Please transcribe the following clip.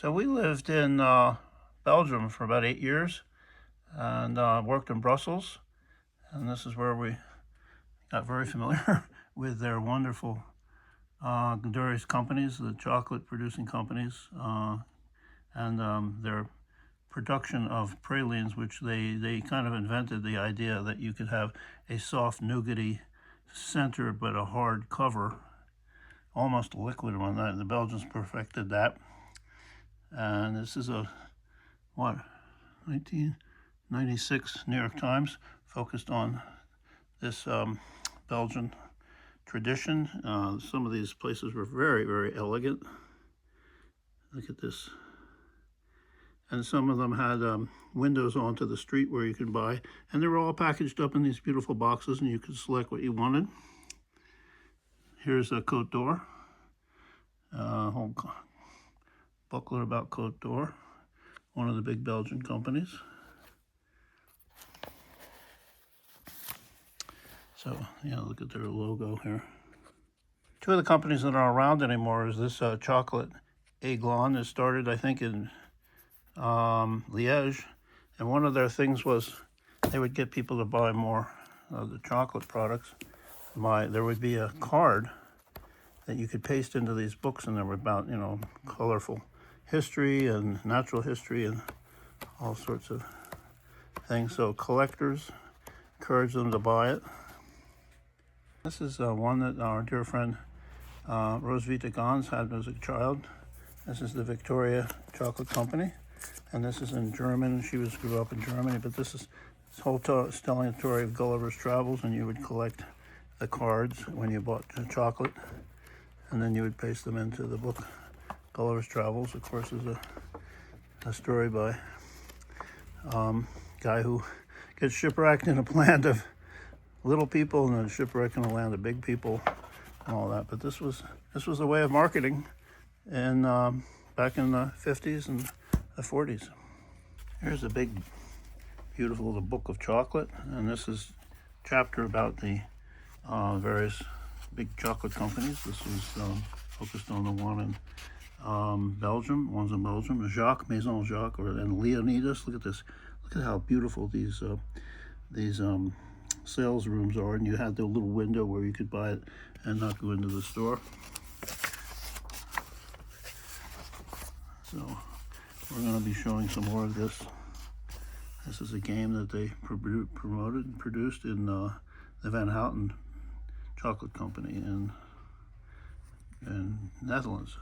So we lived in Belgium for about 8 years and worked in Brussels. And this is where we got very familiar with their wonderful various companies, the chocolate producing companies, and their production of pralines, which they kind of invented the idea that you could have a soft nougaty center but a hard cover, almost a liquid one. The Belgians perfected that. And this is a, what, 1996 New York Times focused on this Belgian tradition. Some of these places were very, very elegant. Look at this. And some of them had windows onto the street where you could buy, and they were all packaged up in these beautiful boxes, and you could select what you wanted. Here's a Côte d'Or, whole booklet about Côte d'Or, one of the big Belgian companies. So, yeah, look at their logo here. Two of the companies that aren't around anymore is this chocolate Aiglon. It started, I think, in Liège, and one of their things was they would get people to buy more of the chocolate products. There would be a card that you could paste into these books, and they were about, colorful history and natural history and all sorts of things. So collectors encourage them to buy it. This is one that our dear friend Roswitha Gans had as a child. This is the Victoria Chocolate Company, and this is in German. She grew up in Germany, but this whole telling the story of Gulliver's Travels, and you would collect the cards when you bought chocolate, and then you would paste them into the book. Gulliver's Travels, of course, is a story by a guy who gets shipwrecked in a land of little people and then shipwrecked in a land of big people and all that. But this was a way of marketing and back in the 50s and the 40s. Here's a big, beautiful The Book of Chocolate, and this is a chapter about the various big chocolate companies. This was focused on the one in Belgium. One's in Belgium, Jacques, Maison Jacques, and Leonidas. Look at this. Look at how beautiful these sales rooms are, and you had the little window where you could buy it and not go into the store. So we're going to be showing some more of this. This is a game that they promoted and produced in the Van Houten Chocolate Company in Netherlands.